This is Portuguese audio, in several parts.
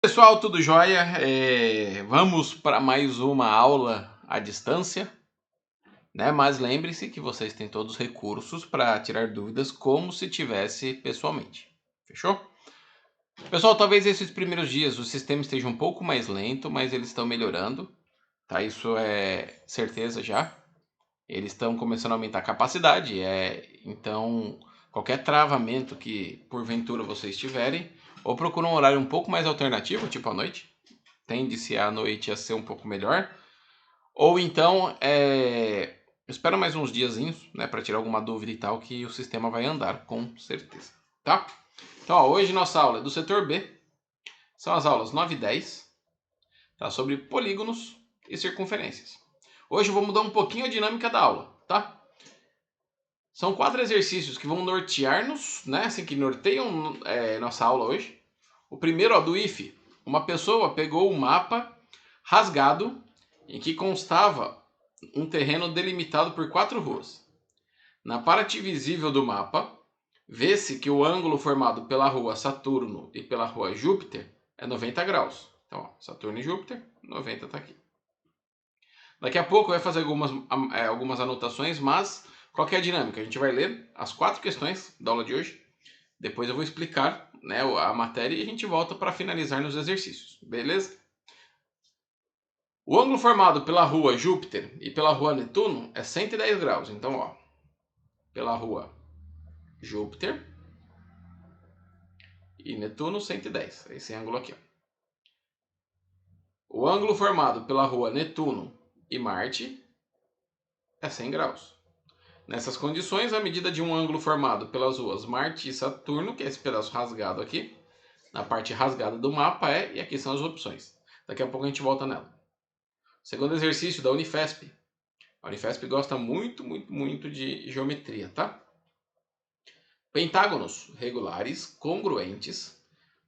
Pessoal, tudo jóia? Vamos para mais uma aula à distância, né? Mas lembre-se que vocês têm todos os recursos para tirar dúvidas como se tivesse pessoalmente. Fechou? Pessoal, talvez esses primeiros dias o sistema esteja um pouco mais lento, mas eles estão melhorando, tá? Isso é certeza já. Eles estão começando a aumentar a capacidade, então qualquer travamento que porventura vocês tiverem, ou procura um horário um pouco mais alternativo, tipo à noite. Tende-se à noite a ser um pouco melhor. Ou então, espera mais uns diazinhos, né, para tirar alguma dúvida e tal, que o sistema vai andar, com certeza, tá? Então, ó, hoje nossa aula é do setor B, são as aulas 9 e 10, tá? Sobre polígonos e circunferências. Hoje eu vou mudar um pouquinho a dinâmica da aula, tá? São 4 exercícios que vão nortear-nos, né, assim, que norteiam nossa aula hoje. O primeiro, ó, do IF. Uma pessoa pegou o mapa rasgado em que constava um terreno delimitado por 4 ruas. Na parte visível do mapa, vê-se que o ângulo formado pela rua Saturno e pela rua Júpiter é 90 graus. Então, ó, Saturno e Júpiter, 90 está aqui. Daqui a pouco eu vou fazer algumas anotações, mas qual que é a dinâmica? A gente vai ler as 4 questões da aula de hoje. Depois eu vou explicar, né, a matéria e a gente volta para finalizar nos exercícios, beleza? O ângulo formado pela rua Júpiter e pela rua Netuno é 110 graus. Então, ó, pela rua Júpiter e Netuno, 110. Esse ângulo aqui, ó. O ângulo formado pela rua Netuno e Marte é 100 graus. Nessas condições, a medida de um ângulo formado pelas ruas Marte e Saturno, que é esse pedaço rasgado aqui, na parte rasgada do mapa e aqui são as opções. Daqui a pouco a gente volta nela. Segundo exercício da Unifesp. A Unifesp gosta muito, muito, muito de geometria, tá? Pentágonos regulares congruentes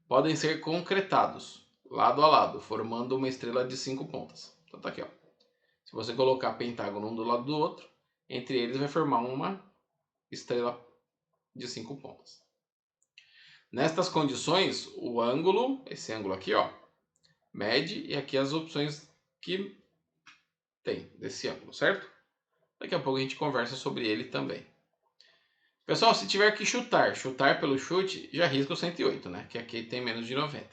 podem ser concretados lado a lado, formando uma estrela de 5 pontas. Então tá aqui, ó. Se você colocar pentágono um do lado do outro, entre eles vai formar uma estrela de 5 pontas. Nestas condições, o ângulo, esse ângulo aqui, ó, mede e aqui as opções que tem desse ângulo, certo? Daqui a pouco a gente conversa sobre ele também. Pessoal, se tiver que chutar pelo chute, já risca o 108, né? Que aqui tem menos de 90.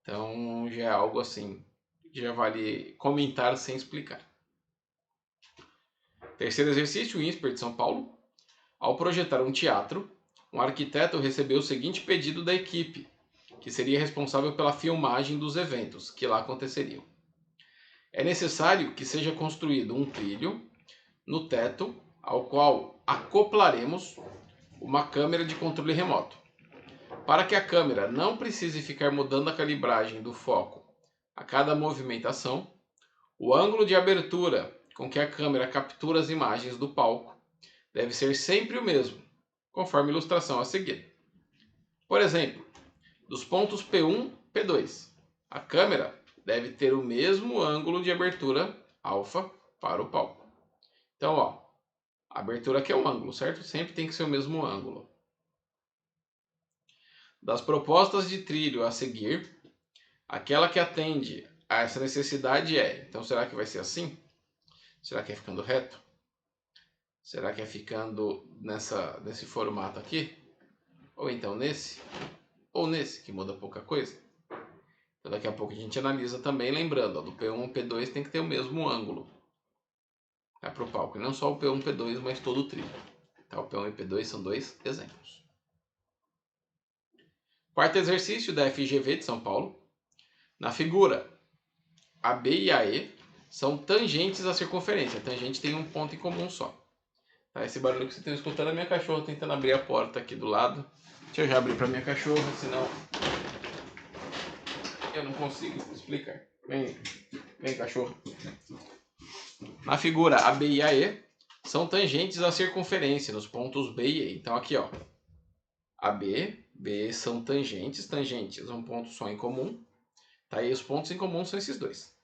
Então já é algo assim, já vale comentar sem explicar. Terceiro exercício, INSPER de São Paulo. Ao projetar um teatro, um arquiteto recebeu o seguinte pedido da equipe, que seria responsável pela filmagem dos eventos que lá aconteceriam. É necessário que seja construído um trilho no teto, ao qual acoplaremos uma câmera de controle remoto. Para que a câmera não precise ficar mudando a calibragem do foco a cada movimentação, o ângulo de abertura com que a câmera captura as imagens do palco deve ser sempre o mesmo, conforme a ilustração a seguir. Por exemplo, dos pontos P1 e P2, a câmera deve ter o mesmo ângulo de abertura alfa para o palco. Então, ó, a abertura aqui é um ângulo, certo? Sempre tem que ser o mesmo ângulo. Das propostas de trilho a seguir, aquela que atende a essa necessidade então será que vai ser assim? Será que é ficando reto? Será que é ficando nesse formato aqui? Ou então nesse? Ou nesse, que muda pouca coisa? Então daqui a pouco a gente analisa também, lembrando, ó, do P1 e P2 tem que ter o mesmo ângulo, tá, para o palco. E não só o P1 e P2, mas todo o trilho. Tá, o P1 e P2 são 2 exemplos. Quarto exercício da FGV de São Paulo. Na figura, a B e a E são tangentes à circunferência. A tangente tem um ponto em comum só. Tá, esse barulho que vocês estão escutando é minha cachorra tentando abrir a porta aqui do lado. Deixa eu já abrir para minha cachorra, senão eu não consigo explicar. Vem cachorro. Na figura, a B e a E são tangentes à circunferência nos pontos B e E. Então aqui, ó, a B, B são tangentes, um ponto só em comum. Tá? E os pontos em comum são esses dois.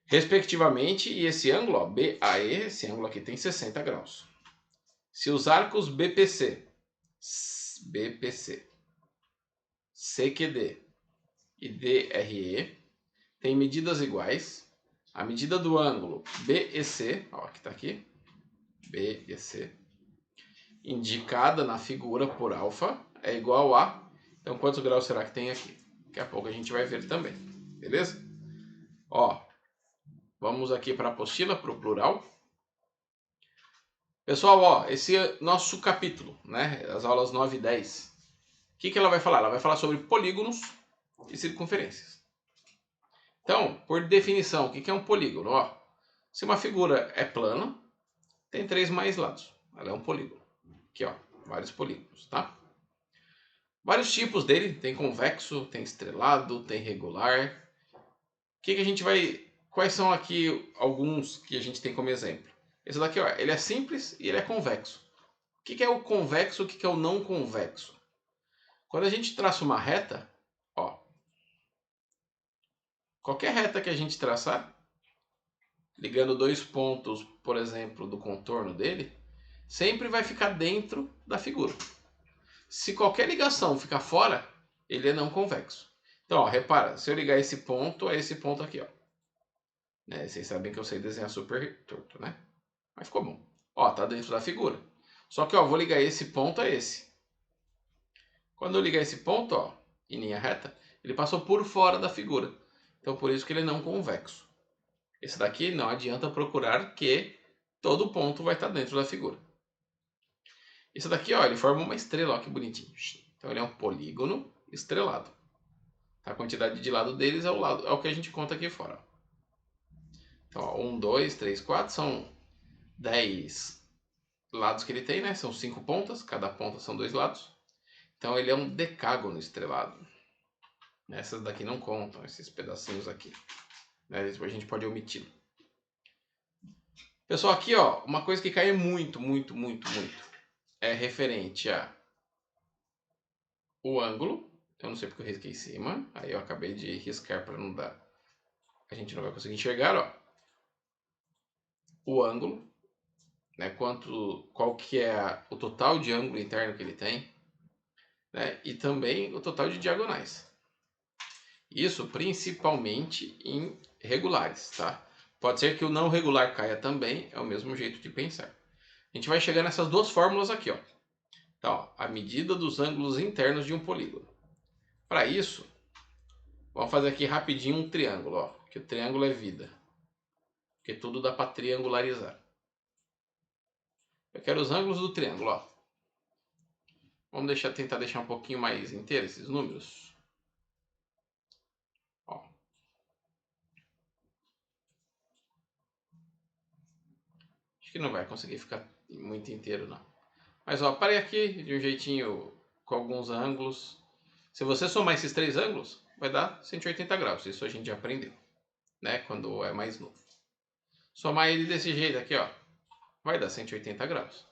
Respectivamente, e esse ângulo, ó, BAE, esse ângulo aqui tem 60 graus. Se os arcos BPC, CQD e DRE têm medidas iguais. A medida do ângulo BEC, ó, que está aqui, BEC, indicada na figura por alfa, é igual a... Então, quantos graus será que tem aqui? Daqui a pouco a gente vai ver também, beleza? Ó, vamos aqui para a apostila, para o plural. Pessoal, ó, esse é nosso capítulo, né? As aulas 9 e 10. O que ela vai falar? Ela vai falar sobre polígonos e circunferências. Então, por definição, o que é um polígono? Ó, se uma figura é plana, tem 3 mais lados. Ela é um polígono. Aqui, ó, vários polígonos, tá? Vários tipos dele, tem convexo, tem estrelado, tem regular. O que a gente vai... Quais são aqui alguns que a gente tem como exemplo? Esse daqui, ó, ele é simples e ele é convexo. O que é o convexo, o que é o não convexo? Quando a gente traça uma reta, ó, qualquer reta que a gente traçar, ligando 2 pontos, por exemplo, do contorno dele, sempre vai ficar dentro da figura. Se qualquer ligação ficar fora, ele é não convexo. Então, ó, repara, se eu ligar esse ponto a esse ponto aqui, ó. Né, vocês sabem que eu sei desenhar super torto, né? Mas ficou bom. Ó, tá dentro da figura. Só que, ó, vou ligar esse ponto a esse. Quando eu ligar esse ponto, ó, em linha reta, ele passou por fora da figura. Então, por isso que ele é não convexo. Esse daqui não adianta procurar que todo ponto vai estar dentro da figura. Esse daqui, ó, ele forma uma estrela, ó, que bonitinho. Então ele é um polígono estrelado. A quantidade de lado deles é o que a gente conta aqui fora. Então, ó, 1, 2, 3, 4, são 10 lados que ele tem, né? São 5 pontas, cada ponta são 2 lados. Então ele é um decágono estrelado. Essas daqui não contam, esses pedacinhos aqui. Né? A gente pode omiti-lo. Pessoal, aqui, ó, uma coisa que cai muito é referente a o ângulo. Eu não sei porque eu risquei em cima. Aí eu acabei de riscar para não dar. A gente não vai conseguir enxergar, ó. O ângulo, né? Qual que é o total de ângulo interno que ele tem, né? E também o total de diagonais. Isso principalmente em regulares, tá? Pode ser que o não regular caia também, é o mesmo jeito de pensar. A gente vai chegar nessas duas fórmulas aqui, ó. Então, ó, a medida dos ângulos internos de um polígono. Para isso, vamos fazer aqui rapidinho um triângulo, ó, que o triângulo é vida. Porque tudo dá para triangularizar. Eu quero os ângulos do triângulo, ó. Vamos tentar deixar um pouquinho mais inteiro esses números. Ó. Acho que não vai conseguir ficar muito inteiro, não. Mas, ó, parei aqui de um jeitinho com alguns ângulos. Se você somar esses 3 ângulos, vai dar 180 graus. Isso a gente já aprendeu, né? Quando é mais novo. Somar ele desse jeito aqui, ó, vai dar 180 graus.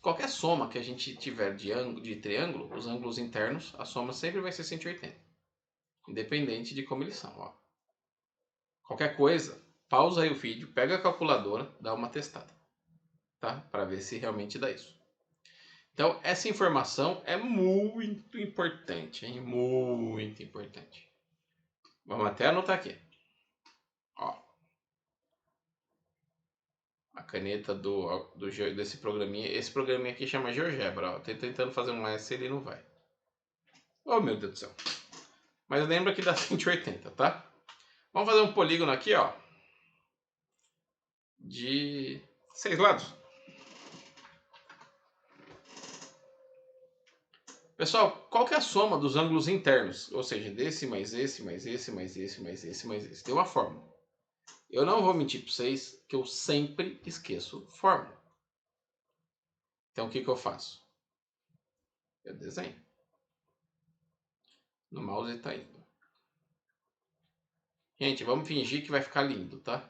Qualquer soma que a gente tiver de triângulo, os ângulos internos, a soma sempre vai ser 180. Independente de como eles são, ó. Qualquer coisa, pausa aí o vídeo, pega a calculadora, dá uma testada, tá? Para ver se realmente dá isso. Então, essa informação é muito importante, hein? Muito importante. Vamos até anotar aqui. Ó. A caneta desse programinha. Esse programinha aqui chama GeoGebra. Ó. Tô tentando fazer um S e ele não vai. Oh, meu Deus do céu. Mas lembra que dá 180, tá? Vamos fazer um polígono aqui, ó. De 6 lados. Pessoal, qual que é a soma dos ângulos internos? Ou seja, desse mais esse, mais esse, mais esse, mais esse, mais esse. Tem uma fórmula. Eu não vou mentir para vocês que eu sempre esqueço fórmula. Então o que eu faço? Eu desenho. No mouse está indo. Gente, vamos fingir que vai ficar lindo, tá?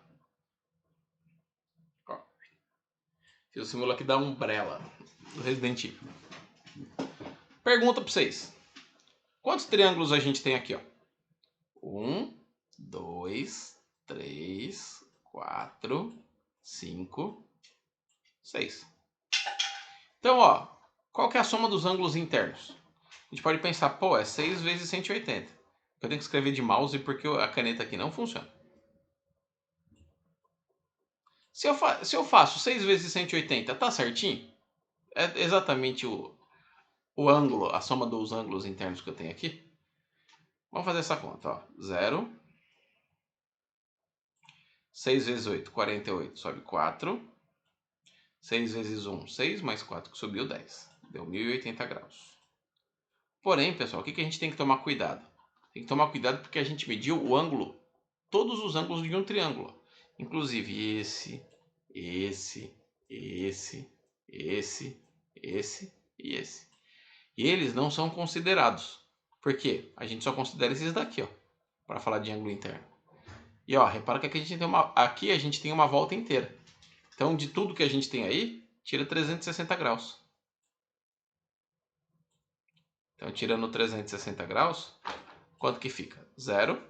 Ó. Fiz o simula aqui da Umbrella, do Resident Evil. Pergunta para vocês. Quantos triângulos a gente tem aqui, ó? 1, 2, 3, 4, 5, 6. Então, ó, qual que é a soma dos ângulos internos? A gente pode pensar, pô, é 6 vezes 180. Eu tenho que escrever de mouse porque a caneta aqui não funciona. Se eu faço 6 vezes 180, tá certinho? É exatamente o ângulo, a soma dos ângulos internos que eu tenho aqui. Vamos fazer essa conta, ó. 0. 6 vezes 8, 48, sobe 4. 6 vezes 1, 6, mais 4 que subiu 10. Deu 1080 graus. Porém, pessoal, o que a gente tem que tomar cuidado? Tem que tomar cuidado porque a gente mediu o ângulo, todos os ângulos de um triângulo. Inclusive esse e esse. E eles não são considerados. Por quê? A gente só considera esses daqui, ó, para falar de ângulo interno. E ó, repara que aqui a gente tem uma volta inteira. Então, de tudo que a gente tem aí, tira 360 graus. Então, tirando 360 graus, quanto que fica? 0,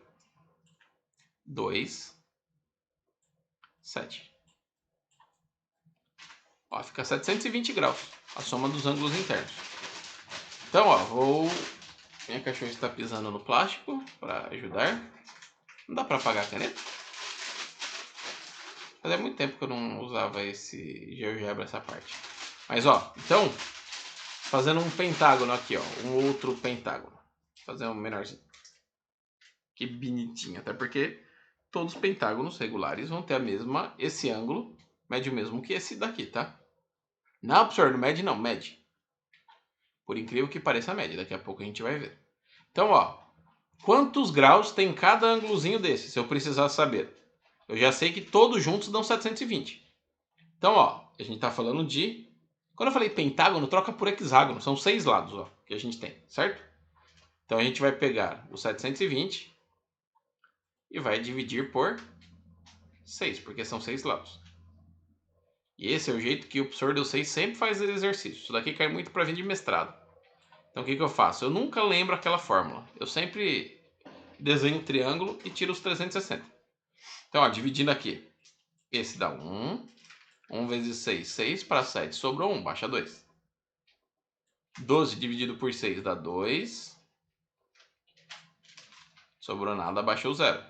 2, 7. Ó, fica 720 graus, a soma dos ângulos internos. Então, ó, minha cachorra está pisando no plástico para ajudar. Não dá para apagar a caneta? Fazia muito tempo que eu não usava esse GeoGebra, essa parte. Mas, ó, então, fazendo um pentágono aqui, ó, um outro pentágono. Vou fazer um menorzinho. Que bonitinho, até porque todos os pentágonos regulares vão ter esse ângulo mede o mesmo que esse daqui, tá? Não, professor, não mede não, mede. Por incrível que pareça, mede. Daqui a pouco a gente vai ver. Então, ó, quantos graus tem cada ângulozinho desse, se eu precisar saber? Eu já sei que todos juntos dão 720. Então, ó, a gente tá falando de... Quando eu falei pentágono, troca por hexágono. São 6 lados, ó, que a gente tem, certo? Então, a gente vai pegar o 720 e vai dividir por 6, porque são 6 lados. E esse é o jeito que o professor de vocês sempre faz exercício. Isso daqui cai muito para vir de mestrado. Então, o que eu faço? Eu nunca lembro aquela fórmula. Eu sempre desenho um triângulo e tiro os 360. Então, ó, dividindo aqui. Esse dá 1. 1 vezes 6, 6 para 7. Sobrou 1, baixa 2. 12 dividido por 6 dá 2. Sobrou nada, baixou 0.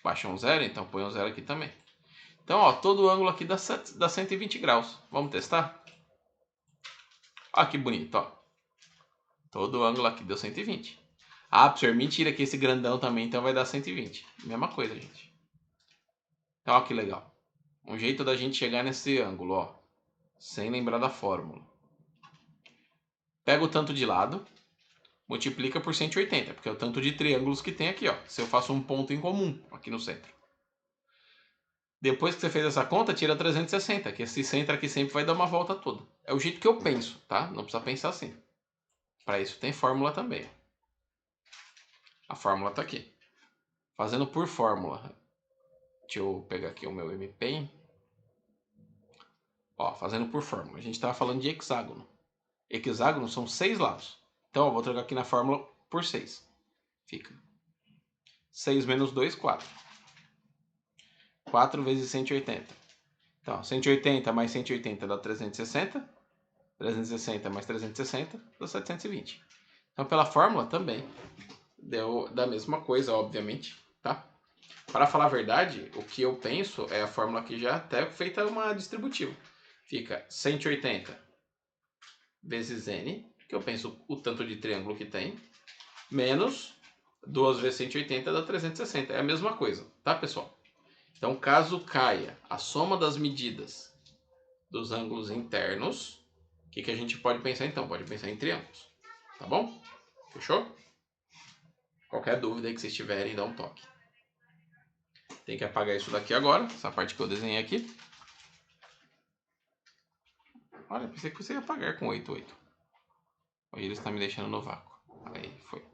Baixa um 0, então põe um 0 aqui também. Então, ó, todo ângulo aqui dá 120 graus. Vamos testar? Ó que bonito, ó. Todo ângulo aqui deu 120. Ah, professor, mentira que esse grandão também então vai dar 120. Mesma coisa, gente. Então, ó que legal. Um jeito da gente chegar nesse ângulo, ó. Sem lembrar da fórmula. Pega o tanto de lado, multiplica por 180, porque é o tanto de triângulos que tem aqui, ó. Se eu faço um ponto em comum aqui no centro. Depois que você fez essa conta, tira 360, que esse centro aqui sempre vai dar uma volta toda. É o jeito que eu penso, tá? Não precisa pensar assim. Para isso tem fórmula também. A fórmula está aqui. Fazendo por fórmula. Deixa eu pegar aqui o meu MPen. Ó, fazendo por fórmula. A gente estava falando de hexágono. Hexágono são 6 lados. Então, eu vou trocar aqui na fórmula por 6. Fica 6 menos 2, 4. 4 vezes 180. Então, 180 mais 180 dá 360. 360 mais 360 dá 720. Então, pela fórmula também deu da mesma coisa, obviamente, tá? Para falar a verdade, o que eu penso é a fórmula que já até feita uma distributiva. Fica 180 vezes n, que eu penso o tanto de triângulo que tem, menos 2 vezes 180 dá 360. É a mesma coisa, tá, pessoal? Então, caso caia a soma das medidas dos ângulos internos, o que a gente pode pensar então? Pode pensar em triângulos, tá bom? Fechou? Qualquer dúvida aí que vocês tiverem, dá um toque. Tem que apagar isso daqui agora, essa parte que eu desenhei aqui. Olha, pensei que você ia apagar com 88. Aí ele está me deixando no vácuo. Aí, foi.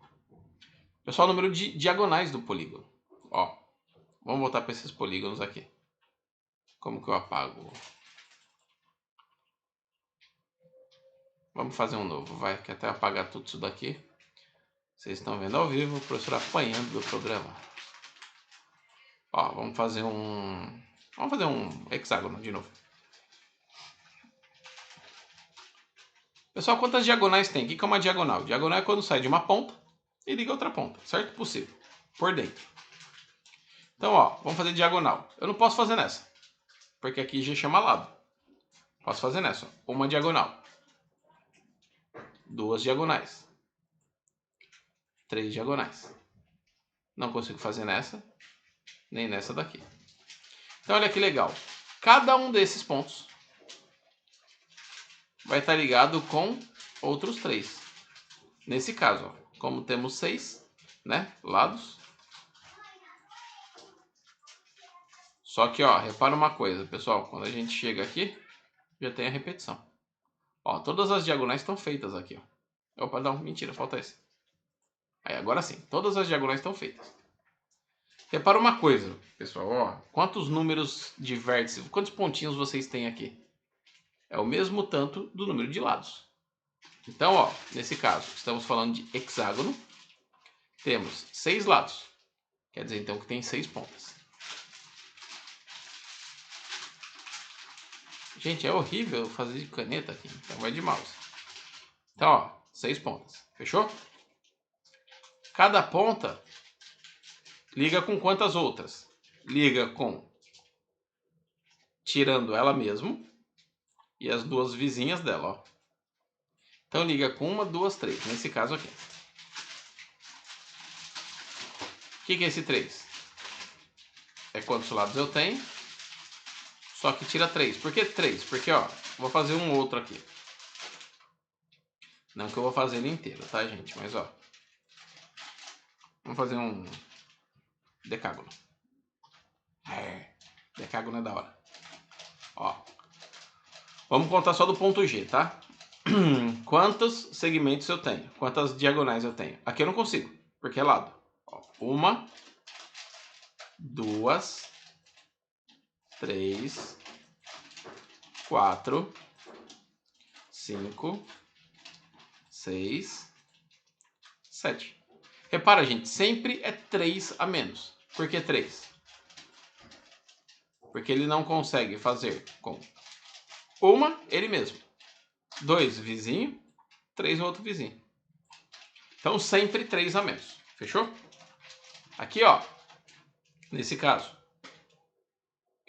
Pessoal, o número de diagonais do polígono. Ó, vamos voltar para esses polígonos aqui. Como que eu apago? Vamos fazer um novo, vai, que até apagar tudo isso daqui. Vocês estão vendo ao vivo o professor apanhando do programa. Ó, vamos fazer um hexágono de novo. Pessoal, quantas diagonais tem? O que é uma diagonal? Diagonal é quando sai de uma ponta e liga a outra ponta, certo? Possível. Por dentro. Então, ó, vamos fazer diagonal. Eu não posso fazer nessa, porque aqui já chama lado. Posso fazer nessa, ó. Uma diagonal. 2 diagonais. 3 diagonais. Não consigo fazer nessa, nem nessa daqui. Então, olha que legal. Cada um desses pontos vai estar ligado com outros 3. Nesse caso, ó, como temos 6, né, lados. Só que, ó, repara uma coisa, pessoal. Quando a gente chega aqui, já tem a repetição. Ó, todas as diagonais estão feitas aqui, ó. Opa, não, mentira, falta esse. Aí, agora sim, todas as diagonais estão feitas. Repara uma coisa, pessoal, ó. Quantos números de vértices, quantos pontinhos vocês têm aqui? É o mesmo tanto do número de lados. Então, ó, nesse caso, estamos falando de hexágono. Temos 6 lados. Quer dizer, então, que tem 6 pontas. Gente, é horrível fazer de caneta aqui. Então, vai de mouse. Então, ó, 6 pontas. Fechou? Cada ponta liga com quantas outras? Liga com tirando ela mesmo e as duas vizinhas dela, ó. Então liga com 1, 2, 3. Nesse caso aqui. O que é esse 3? É quantos lados eu tenho. Só que tira 3. Por que 3? Porque, ó, vou fazer um outro aqui. Não que eu vou fazer ele inteiro, tá, gente? Mas, ó. Vamos fazer um decágono. Decágono é da hora. Ó. Vamos contar só do ponto G, tá? Quantos segmentos eu tenho? Quantas diagonais eu tenho? Aqui eu não consigo, porque é lado. Ó, 1, 2, 3, 4, 5, 6, 7. Repara, gente, sempre é 3 a menos. Por que 3? Porque ele não consegue fazer com uma, ele mesmo. 2, vizinho. 3, outro vizinho. Então, sempre 3 a menos. Fechou? Aqui, ó. Nesse caso.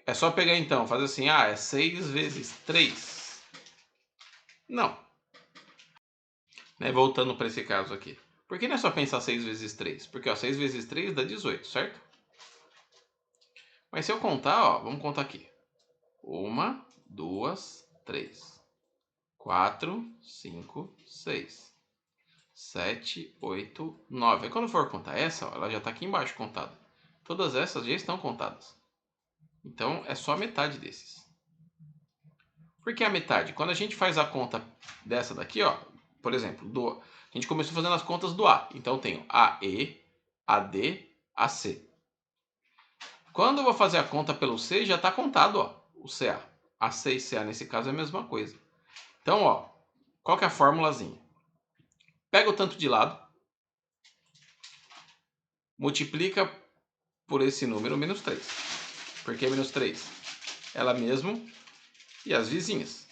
É só pegar, então, fazer assim. Ah, é 6 vezes 3. Não. Né? Voltando para esse caso aqui. Por que não é só pensar 6 vezes 3? Porque, ó, 6 vezes 3 dá 18, certo? Mas se eu contar, ó, vamos contar aqui. 1, 2, 3, 4, 5, 6, 7, 8, 9. E quando for contar essa, ó, ela já está aqui embaixo contada. Todas essas já estão contadas. Então, é só a metade desses. Por que a metade? Quando a gente faz a conta dessa daqui, ó, por exemplo, a gente começou fazendo as contas do A. Então, eu tenho AE, AD, AC. Quando eu vou fazer a conta pelo C, já está contado, ó, o CA. AC e CA nesse caso é a mesma coisa. Então, ó, qual que é a formulazinha? Pega o tanto de lado, multiplica por esse número menos 3. Por que menos 3? Ela mesmo e as vizinhas.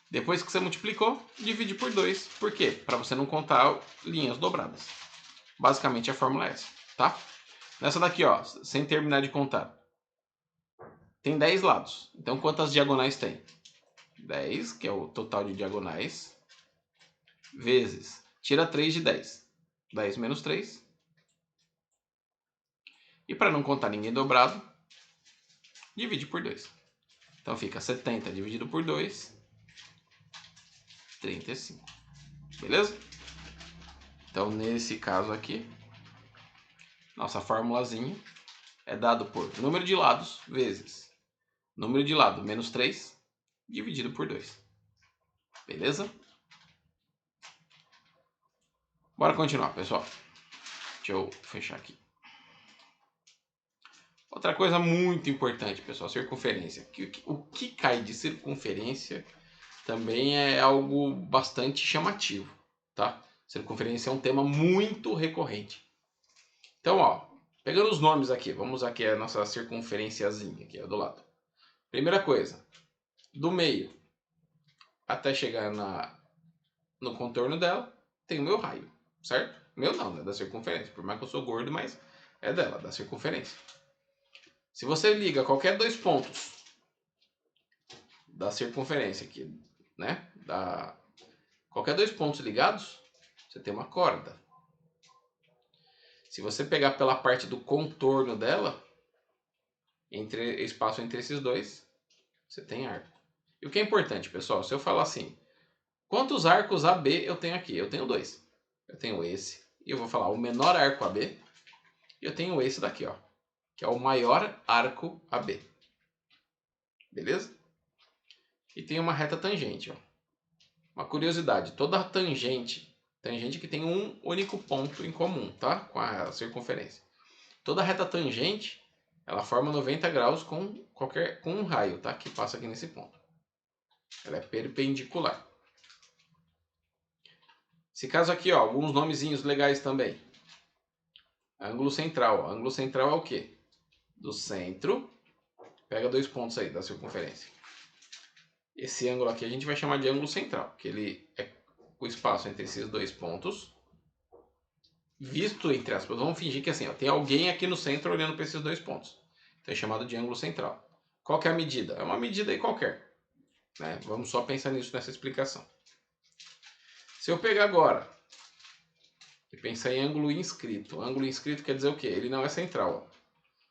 Depois que você multiplicou, divide por 2. Por quê? Para você não contar linhas dobradas. Basicamente a fórmula é essa, tá? Nessa daqui, ó, sem terminar de contar. Tem 10 lados. Então quantas diagonais tem? 10, que é o total de diagonais, vezes. Tira 3 de 10. 10 menos 3. E para não contar ninguém dobrado, divide por 2. Então fica 70 dividido por 2, 35. Beleza? Então nesse caso aqui, nossa formulazinha é dado por número de lados vezes número de lado menos 3 dividido por 2. Beleza? Bora continuar, pessoal. Deixa eu fechar aqui. Outra coisa muito importante, pessoal, circunferência. O que cai de circunferência também é algo bastante chamativo, tá? Circunferência é um tema muito recorrente. Então, ó, pegando os nomes aqui, vamos usar aqui a nossa circunferenciazinha aqui, ó, do lado. Primeira coisa, do meio até chegar no contorno dela, tem o meu raio, certo? Meu não, né? Da circunferência. Por mais que eu sou gordo, mas é dela, da circunferência. Se você liga qualquer dois pontos da circunferência aqui, né? Qualquer dois pontos ligados, você tem uma corda. Se você pegar pela parte do contorno dela, espaço entre esses dois, você tem arco. E o que é importante, pessoal, se eu falar assim, quantos arcos AB eu tenho aqui? Eu tenho dois. Eu tenho esse, e eu vou falar o menor arco AB, e eu tenho esse daqui, ó, que é o maior arco AB. Beleza? E tem uma reta tangente, ó. Uma curiosidade, toda tangente que tem um único ponto em comum, tá? Com a circunferência. Toda reta tangente, ela forma 90 graus com um raio, tá? Que passa aqui nesse ponto. Ela é perpendicular. Esse caso aqui, ó, alguns nomezinhos legais também. Ângulo central. Ângulo central é o quê? Do centro, pega dois pontos aí da circunferência. Esse ângulo aqui a gente vai chamar de ângulo central, que ele é o espaço entre esses dois pontos, visto entre aspas. Vamos fingir que assim, ó, tem alguém aqui no centro olhando para esses dois pontos. Então é chamado de ângulo central. Qual que é a medida? É uma medida aí qualquer, né? Vamos só pensar nisso nessa explicação. Se eu pegar agora e pensar em ângulo inscrito. Ângulo inscrito quer dizer o quê? Ele não é central. Ó.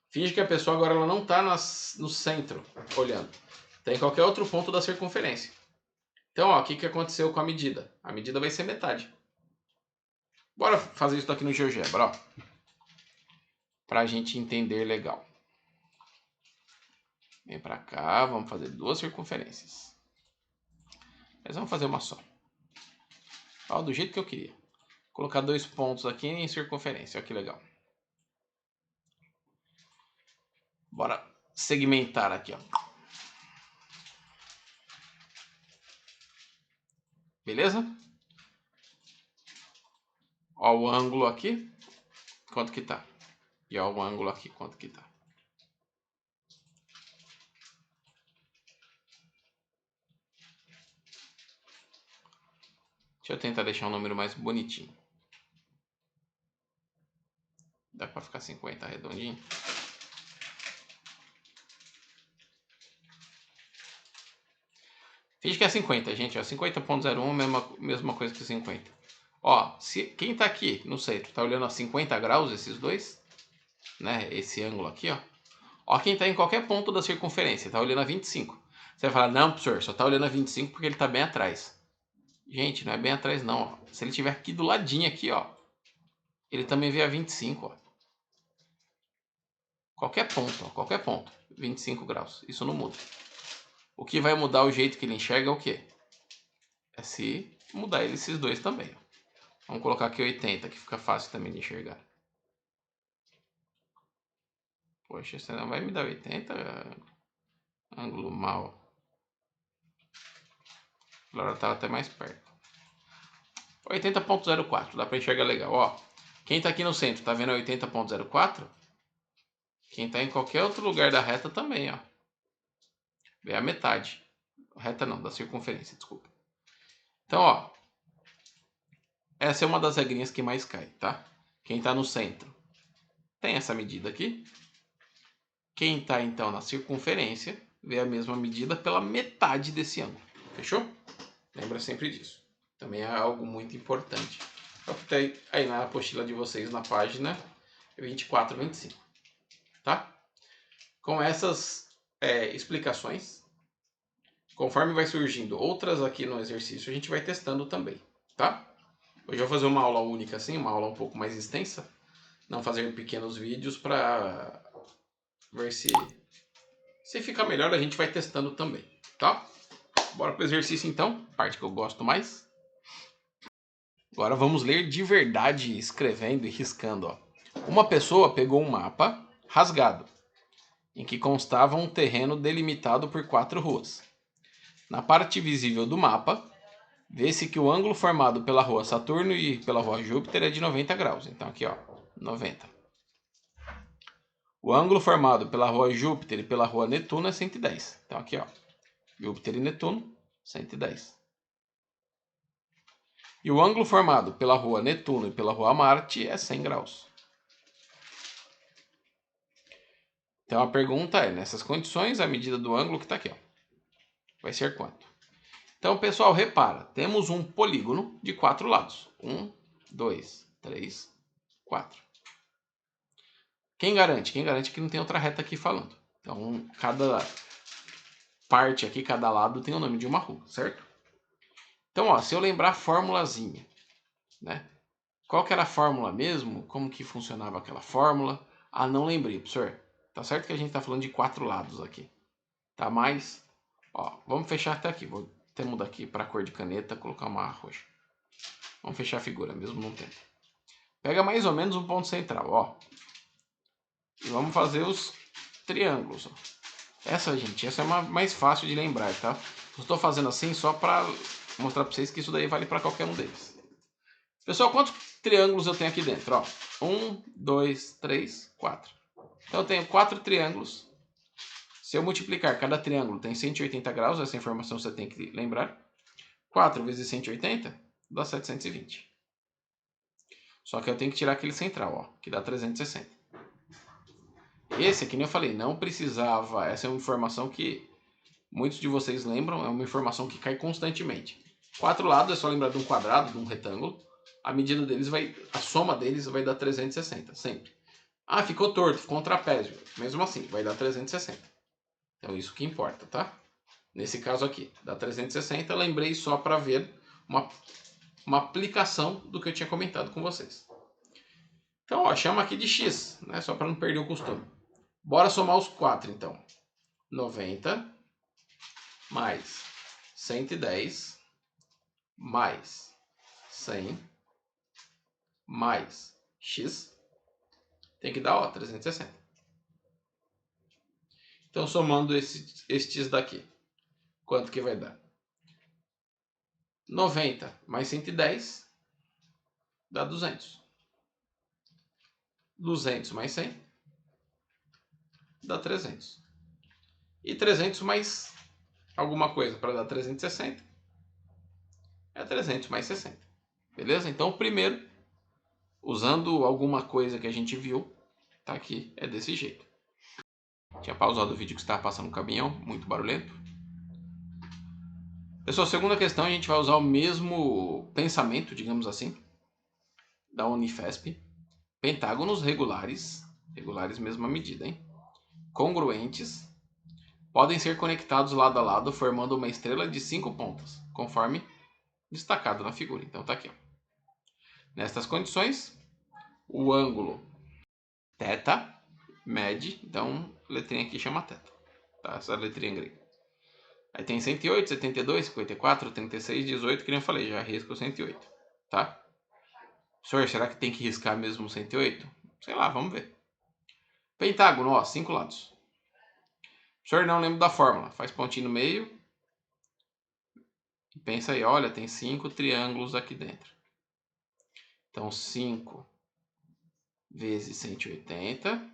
Finge que a pessoa agora ela não está no centro olhando. Tem qualquer outro ponto da circunferência. Então, ó, o que aconteceu com a medida? A medida vai ser metade. Bora fazer isso aqui no GeoGebra, ó. Para a gente entender legal. Vem para cá, vamos fazer duas circunferências. Mas vamos fazer uma só. Ó, do jeito que eu queria. Vou colocar dois pontos aqui em circunferência, olha que legal. Bora segmentar aqui, ó. Beleza? Ó o ângulo aqui, quanto que tá? E ó o ângulo aqui, quanto que tá? Deixa eu tentar deixar um número mais bonitinho. Dá pra ficar 50 redondinho? Finge que é 50, gente. 50.01, mesma coisa que 50. Ó, quem tá aqui no centro, tá olhando a 50 graus esses dois? Né? Esse ângulo aqui, ó. Ó, quem tá em qualquer ponto da circunferência, tá olhando a 25. Você vai falar, não, professor, só tá olhando a 25 porque ele tá bem atrás. Gente, não é bem atrás não, ó. Se ele estiver aqui do ladinho aqui, ó, ele também vê a 25, ó. Qualquer ponto, ó, qualquer ponto. 25 graus. Isso não muda. O que vai mudar o jeito que ele enxerga é o quê? É se mudar esses dois também. Ó. Vamos colocar aqui 80, que fica fácil também de enxergar. Poxa, você não vai me dar 80? Ângulo mal. Agora tá até mais perto. 80.04, dá pra enxergar legal. Ó, quem tá aqui no centro, tá vendo a 80.04? Quem tá em qualquer outro lugar da reta também, ó. Vê a metade. Reta não, da circunferência, desculpa. Então, ó. Essa é uma das regrinhas que mais cai, tá? Quem tá no centro tem essa medida aqui. Quem tá, então, na circunferência vê a mesma medida pela metade desse ângulo. Fechou? Lembra sempre disso. Também é algo muito importante. Eu botei aí na apostila de vocês, na página 24 e 25. Tá? Com essas explicações, conforme vai surgindo outras aqui no exercício, a gente vai testando também, tá? Hoje eu vou fazer uma aula única assim, uma aula um pouco mais extensa, não fazer pequenos vídeos para ver se fica melhor, a gente vai testando também, tá? Bora pro exercício então, parte que eu gosto mais. Agora vamos ler de verdade, escrevendo e riscando, ó. Uma pessoa pegou um mapa rasgado, em que constava um terreno delimitado por 4 ruas. Na parte visível do mapa, vê-se que o ângulo formado pela rua Saturno e pela rua Júpiter é de 90 graus. Então aqui, ó, 90. O ângulo formado pela rua Júpiter e pela rua Netuno é 110. Então aqui, ó, Júpiter e Netuno, 110. E o ângulo formado pela rua Netuno e pela rua Marte é 100 graus. Então a pergunta é, nessas condições, a medida do ângulo que está aqui, ó, vai ser quanto? Então, pessoal, repara, temos um polígono de 4 lados. 1, 2, 3, 4. Quem garante? Quem garante que não tem outra reta aqui falando. Então, cada parte aqui, cada lado tem o nome de uma rua, certo? Então, ó, se eu lembrar a formulazinha, né? Qual que era a fórmula mesmo? Como que funcionava aquela fórmula? Ah, não lembrei, professor. Tá certo que a gente tá falando de 4 lados aqui. Tá mais... Ó, vamos fechar até aqui. Vou até mudar aqui para cor de caneta, colocar uma roxa. Vamos fechar a figura, mesmo não tendo. Pega mais ou menos um ponto central, ó. E vamos fazer os triângulos, ó. Essa, gente, essa é uma mais fácil de lembrar, tá? Eu estou fazendo assim só para mostrar para vocês que isso daí vale para qualquer um deles. Pessoal, quantos triângulos eu tenho aqui dentro? Ó, 1, 2, 3, 4. Então eu tenho 4 triângulos. Se eu multiplicar, cada triângulo tem 180 graus, essa informação você tem que lembrar. 4 vezes 180 dá 720. Só que eu tenho que tirar aquele central, ó, que dá 360. Esse aqui, nem eu falei, não precisava. Essa é uma informação que muitos de vocês lembram, é uma informação que cai constantemente. 4 lados é só lembrar de um quadrado, de um retângulo. A medida deles vai, a soma deles vai dar 360, sempre. Ah, ficou torto, ficou um trapézio. Mesmo assim, vai dar 360. Então isso que importa, tá? Nesse caso aqui, dá 360, lembrei só para ver uma aplicação do que eu tinha comentado com vocês. Então, ó, chama aqui de x, né? Só para não perder o costume. Bora somar os 4, então. 90 mais 110 mais 100 mais x tem que dar, ó, 360. Então, somando estes daqui, quanto que vai dar? 90 mais 110 dá 200. 200 mais 100 dá 300. E 300 mais alguma coisa para dar 360 é 300 mais 60. Beleza? Então, o primeiro, usando alguma coisa que a gente viu, tá aqui, é desse jeito. Tinha pausado o vídeo que estava passando um caminhão, muito barulhento. Pessoal, segunda questão, a gente vai usar o mesmo pensamento, digamos assim, da Unifesp. Pentágonos regulares, regulares mesma medida, hein? Congruentes, podem ser conectados lado a lado formando uma estrela de 5 pontas, conforme destacado na figura. Então tá aqui, ó. Nestas condições, o ângulo θ mede, então a letrinha aqui chama θ, tá? Essa letrinha grega. Aí tem 108, 72, 54, 36, 18, que nem eu falei, já risco o 108, tá? Senhor, será que tem que riscar mesmo o 108? Sei lá, vamos ver. Pentágono, ó, 5 lados. Senhor, não lembro da fórmula. Faz pontinho no meio. E pensa aí, olha, tem 5 triângulos aqui dentro. Então, 5 vezes 180.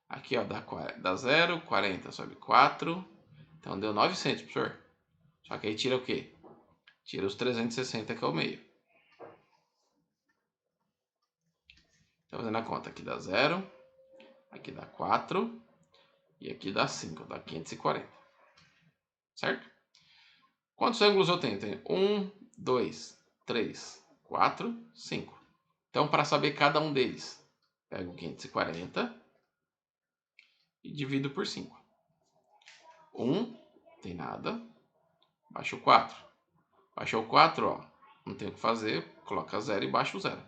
Aqui, ó, dá 0, 40 sobre 4. Então, deu 900, professor. Só que aí tira o quê? Tira os 360, que é o meio. Então, fazendo a conta, aqui dá 0. Aqui dá 4. E aqui dá 5, dá 540. Certo? Quantos ângulos eu tenho? Tenho 1, 2, 3, 4, 5. Então, para saber cada um deles, pego 540 e divido por 5. 1, tem nada. Baixa o 4. Baixou o 4, ó, não tem o que fazer, coloca 0 e baixa o 0.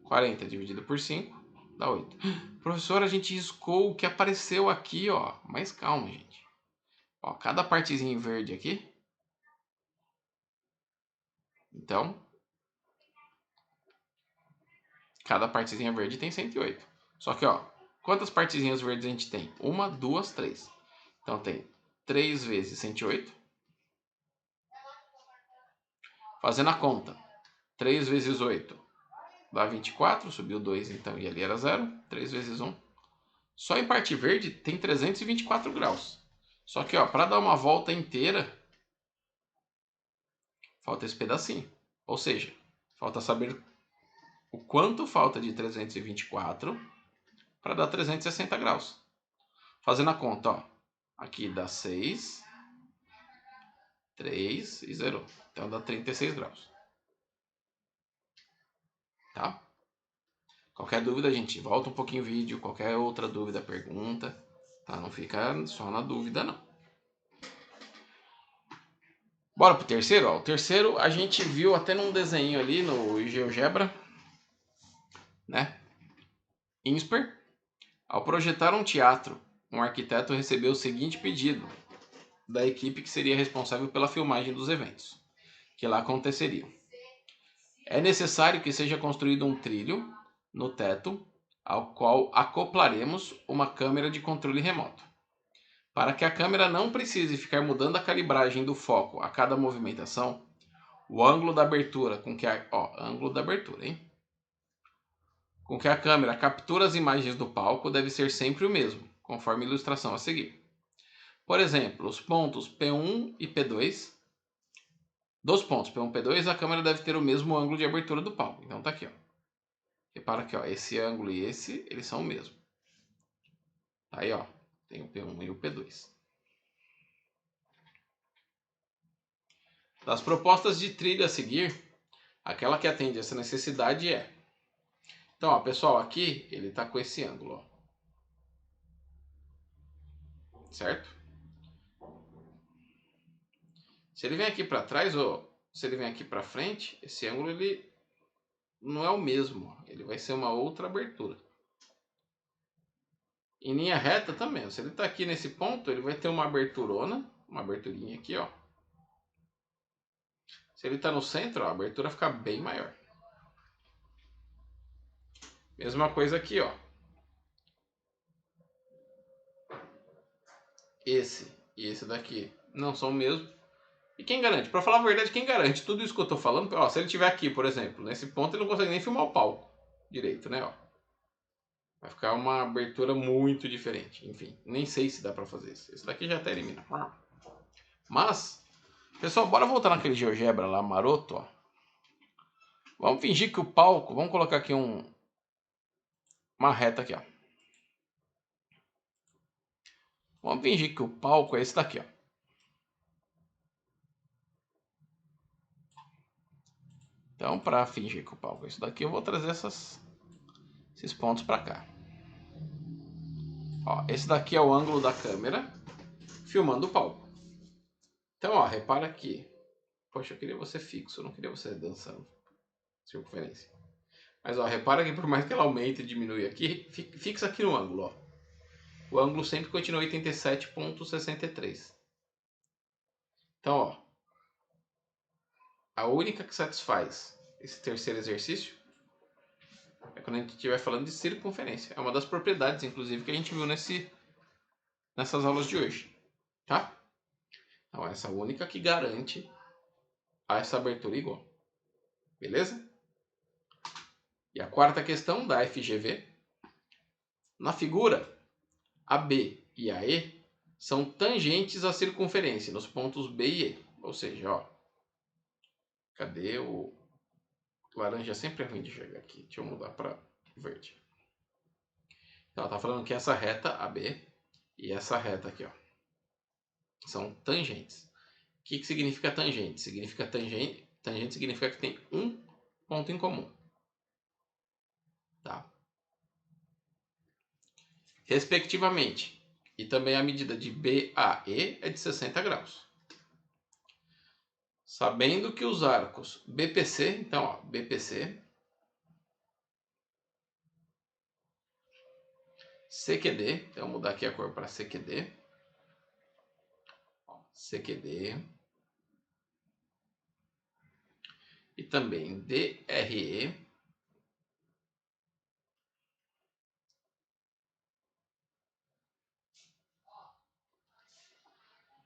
40 dividido por 5 dá 8. Professor, a gente riscou o que apareceu aqui, ó. Mas calma, gente. Ó, cada partezinha em verde aqui. Então, cada partezinha verde tem 108. Só que, ó, quantas partezinhas verdes a gente tem? 1, 2, 3. Então, tem 3 vezes 108. Fazendo a conta. 3 vezes 8 dá 24. Subiu 2, então, e ali era 0. 3 vezes 1. Só em parte verde tem 324 graus. Só que, ó, para dar uma volta inteira, falta esse pedacinho. Ou seja, falta saber o quanto falta de 324 para dar 360 graus. Fazendo a conta, ó. Aqui dá 6, 3 e 0. Então dá 36 graus. Tá? Qualquer dúvida, gente, volta um pouquinho o vídeo. Qualquer outra dúvida, pergunta. Tá? Não fica só na dúvida, não. Bora pro terceiro? Ó. O terceiro a gente viu até num desenho ali no GeoGebra, né? INSPER. Ao projetar um teatro, um arquiteto recebeu o seguinte pedido da equipe que seria responsável pela filmagem dos eventos que lá aconteceriam. É necessário que seja construído um trilho no teto ao qual acoplaremos uma câmera de controle remoto. Para que a câmera não precise ficar mudando a calibragem do foco a cada movimentação, o ângulo da abertura com que ângulo da abertura, hein? Com que a câmera captura as imagens do palco deve ser sempre o mesmo, conforme a ilustração a seguir. Por exemplo, os pontos P1 e P2. Dos pontos P1 e P2, a câmera deve ter o mesmo ângulo de abertura do palco. Então tá aqui, ó. Repara que, ó, esse ângulo e esse, eles são o mesmo. Aí, ó, tem o P1 e o P2. Das propostas de trilha a seguir, aquela que atende essa necessidade é... Então, ó, pessoal, aqui ele tá com esse ângulo, ó. Certo? Se ele vem aqui para trás, ou se ele vem aqui para frente, esse ângulo ele não é o mesmo. Ele vai ser uma outra abertura. Em linha reta também. Se ele está aqui nesse ponto, ele vai ter uma aberturona, uma aberturinha aqui, ó. Se ele está no centro, ó, a abertura fica bem maior. Mesma coisa aqui, ó. Esse e esse daqui não são o mesmo. E quem garante? Para falar a verdade, quem garante tudo isso que eu estou falando? Ó, se ele estiver aqui, por exemplo, nesse ponto, ele não consegue nem filmar o palco direito, né? Ó. Vai ficar uma abertura muito diferente. Enfim, nem sei se dá para fazer isso. Esse daqui já até elimina. Mas, pessoal, bora voltar naquele GeoGebra lá maroto, ó. Vamos fingir que o palco... Vamos colocar aqui uma reta aqui, ó. Vamos fingir que o palco é esse daqui, ó. Então, para fingir que o palco é esse daqui, eu vou trazer esses pontos para cá. Ó, esse daqui é o ângulo da câmera filmando o palco. Então, ó, repara aqui. Poxa, eu queria você fixo, eu não queria você dançando. Circunferência. Mas, ó, repara que por mais que ela aumente e diminui aqui, fixa aqui no ângulo, ó. O ângulo sempre continua 87,63. Então, ó, a única que satisfaz esse terceiro exercício é quando a gente estiver falando de circunferência. É uma das propriedades, inclusive, que a gente viu nessas aulas de hoje, tá? Então, essa é a única que garante a essa abertura igual. Beleza? E a quarta questão da FGV. Na figura, a B e a E são tangentes à circunferência nos pontos B e E. Ou seja, ó, cadê o laranja? Sempre é ruim de chegar aqui. Deixa eu mudar para verde. Então, ela está falando que essa reta AB e essa reta aqui, ó, são tangentes. O que significa tangente? Significa tangente significa que tem um ponto em comum. Tá? Respectivamente. E também a medida de BAE é de 60 graus. Sabendo que os arcos BPC, então, ó, BPC, CQD, então vou mudar aqui a cor para CQD, CQD, e também DRE,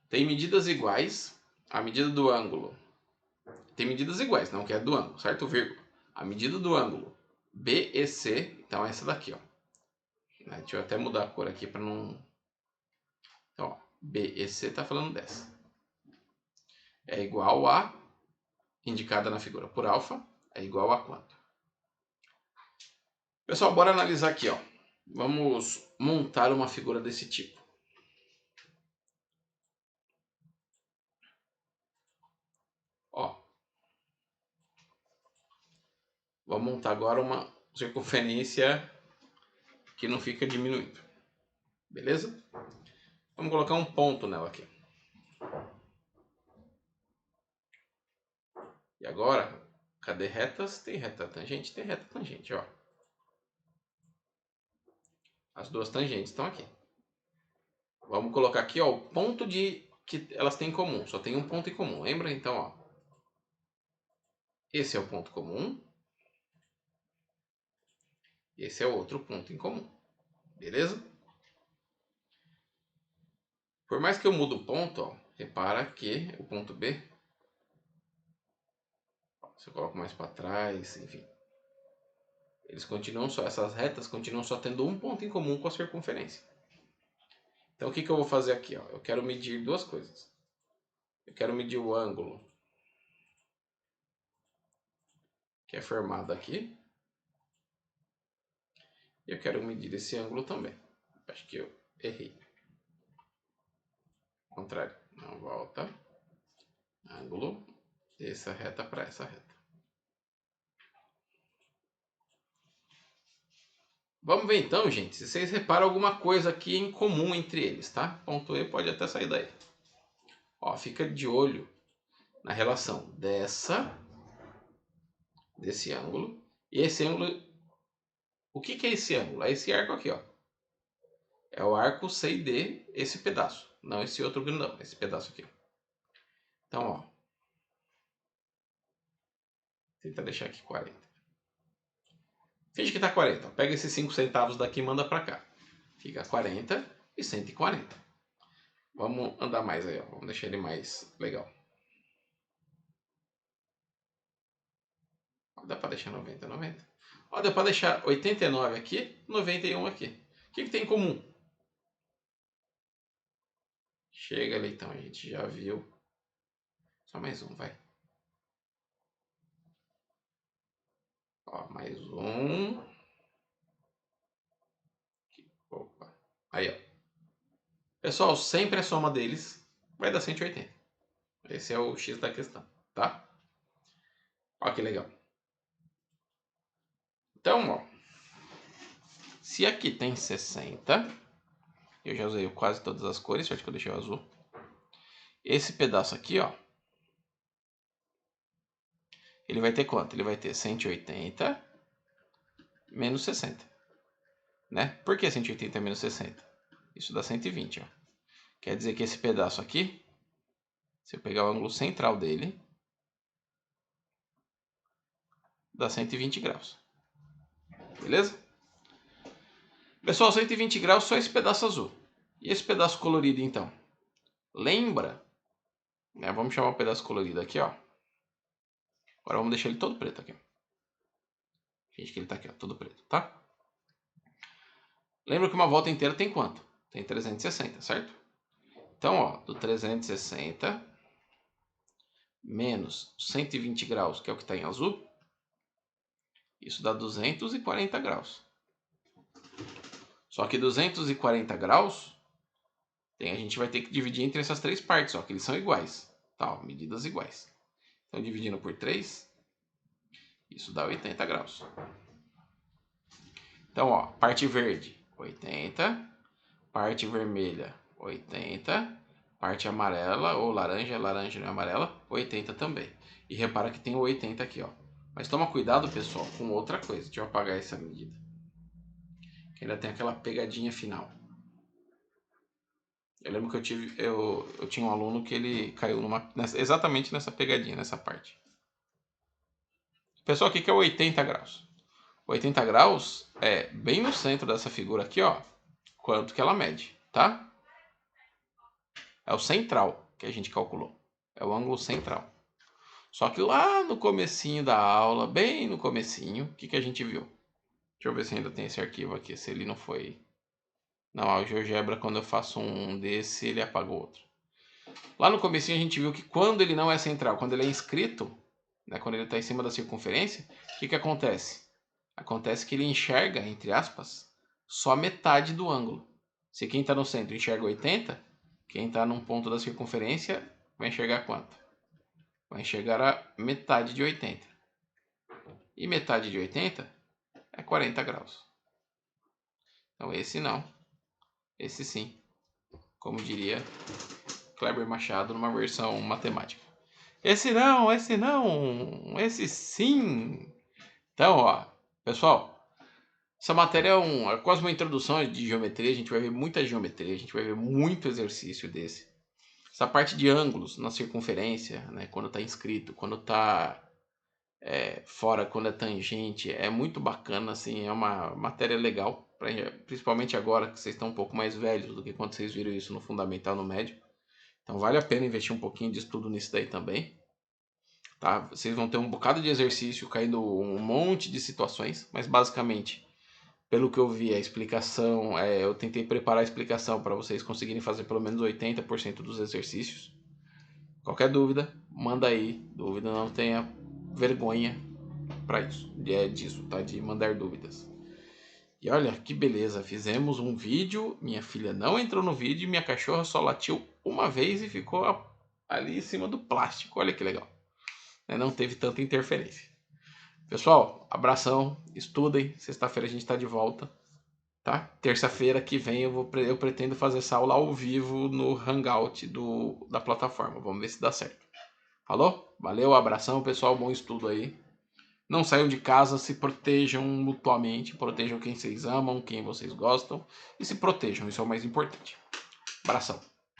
tem medidas iguais. A medida do ângulo tem medidas iguais, não que é do ângulo, certo? Vírgula. A medida do ângulo BEC, então é essa daqui, ó. Deixa eu até mudar a cor aqui para não... Então, ó, BEC está falando dessa. É igual a indicada na figura por alfa é igual a quanto? Pessoal, bora analisar aqui, ó. Vamos montar uma figura desse tipo. Ó. Vamos montar agora uma circunferência que não fica diminuindo. Beleza? Vamos colocar um ponto nela aqui. E agora, cadê retas? Tem reta tangente? Tem reta tangente, ó. As duas tangentes estão aqui. Vamos colocar aqui, ó, o ponto que elas têm em comum. Só tem um ponto em comum, lembra? Então, ó. Esse é o ponto comum. Esse é o outro ponto em comum. Beleza? Por mais que eu mude o ponto, ó, repara que o ponto B, você coloca mais para trás, enfim. Eles continuam só, essas retas continuam só tendo um ponto em comum com a circunferência. Então o que eu vou fazer aqui? Ó? Eu quero medir duas coisas. Eu quero medir o ângulo que é formado aqui. E eu quero medir esse ângulo também. Acho que eu errei. Contrário. Não, volta. Ângulo dessa reta para essa reta. Vamos ver então, gente, se vocês reparam alguma coisa aqui em comum entre eles, tá? Ponto E pode até sair daí. Ó, fica de olho na relação desse ângulo e esse ângulo. O que é esse ângulo? É esse arco aqui, ó. É o arco CID, esse pedaço, não esse outro grandão, esse pedaço aqui. Então, ó, tenta deixar aqui 40. Finge que tá 40. Pega esses 5 centavos daqui e manda pra cá. Fica 40 e 140. Vamos andar mais aí, ó. Vamos deixar ele mais legal. Dá pra deixar 90, 90. Ó, dá pra deixar 89 aqui, 91 aqui. O que tem em comum? Chega ali então, a gente já viu. Só mais um, vai. Ó, mais um. Opa. Aí, ó. Pessoal, sempre a soma deles vai dar 180. Esse é o X da questão, tá? Ó que legal. Então, ó. Se aqui tem 60, eu já usei quase todas as cores, certo que eu deixei o azul. Esse pedaço aqui, ó. Ele vai ter quanto? Ele vai ter 180 menos 60. Né? Por que 180 menos 60? Isso dá 120, ó. Quer dizer que esse pedaço aqui, se eu pegar o ângulo central dele, dá 120 graus. Beleza? Pessoal, 120 graus só esse pedaço azul. E esse pedaço colorido, então? Lembra? Né? Vamos chamar o pedaço colorido aqui, ó. Agora vamos deixar ele todo preto aqui. Finge que ele tá aqui, ó, todo preto, tá? Lembra que uma volta inteira tem quanto? Tem 360, certo? Então, ó, do 360 menos 120 graus, que é o que está em azul, isso dá 240 graus. Só que 240 graus, a gente vai ter que dividir entre essas três partes, ó, que eles são iguais. Tá, ó, medidas iguais. Então, dividindo por 3, isso dá 80 graus. Então, ó, parte verde, 80. Parte vermelha, 80. Parte amarela ou laranja, laranja não é amarela, 80 também. E repara que tem o 80 aqui, ó. Mas toma cuidado, pessoal, com outra coisa. Deixa eu apagar essa medida. Que ainda tem aquela pegadinha final. Eu lembro que eu tinha um aluno que ele caiu exatamente nessa pegadinha, nessa parte. Pessoal, o que é 80 graus? 80 graus é bem no centro dessa figura aqui, ó. Quanto que ela mede, tá? É o central que a gente calculou. É o ângulo central. Só que lá no comecinho da aula, bem no comecinho, o que a gente viu? Deixa eu ver se ainda tem esse arquivo aqui, se ele não foi... Não, a GeoGebra, quando eu faço um desse, ele apaga o outro. Lá no comecinho a gente viu que quando ele não é central, quando ele é inscrito, né, quando ele está em cima da circunferência, o que acontece? Acontece que ele enxerga, entre aspas, só metade do ângulo. Se quem está no centro enxerga 80, quem está num ponto da circunferência vai enxergar quanto? Vai enxergar a metade de 80. E metade de 80 é 40 graus. Então esse não, esse sim. Como diria Kleber Machado numa versão matemática. Esse não, esse não, esse sim. Então, ó, pessoal, essa matéria é quase uma introdução de geometria. A gente vai ver muita geometria, a gente vai ver muito exercício desse. Essa parte de ângulos na circunferência, né, quando está inscrito, quando está fora, quando é tangente, é muito bacana, assim, é uma matéria legal, principalmente agora que vocês estão um pouco mais velhos do que quando vocês viram isso no fundamental, no médio. Então vale a pena investir um pouquinho de estudo nisso daí também. Tá? Vocês vão ter um bocado de exercício caindo um monte de situações, mas basicamente, pelo que eu vi, a explicação, eu tentei preparar a explicação para vocês conseguirem fazer pelo menos 80% dos exercícios. Qualquer dúvida, manda aí. Dúvida, não tenha vergonha para isso, disso, tá? De mandar dúvidas. E olha que beleza, fizemos um vídeo, minha filha não entrou no vídeo, minha cachorra só latiu uma vez e ficou ali em cima do plástico. Olha que legal. Não teve tanta interferência. Pessoal, abração, estudem. Sexta-feira a gente está de volta, tá? Terça-feira que vem eu pretendo fazer essa aula ao vivo no Hangout da plataforma. Vamos ver se dá certo. Falou? Valeu, abração, pessoal. Bom estudo aí. Não saiam de casa, se protejam mutuamente. Protejam quem vocês amam, quem vocês gostam. E se protejam, isso é o mais importante. Abração.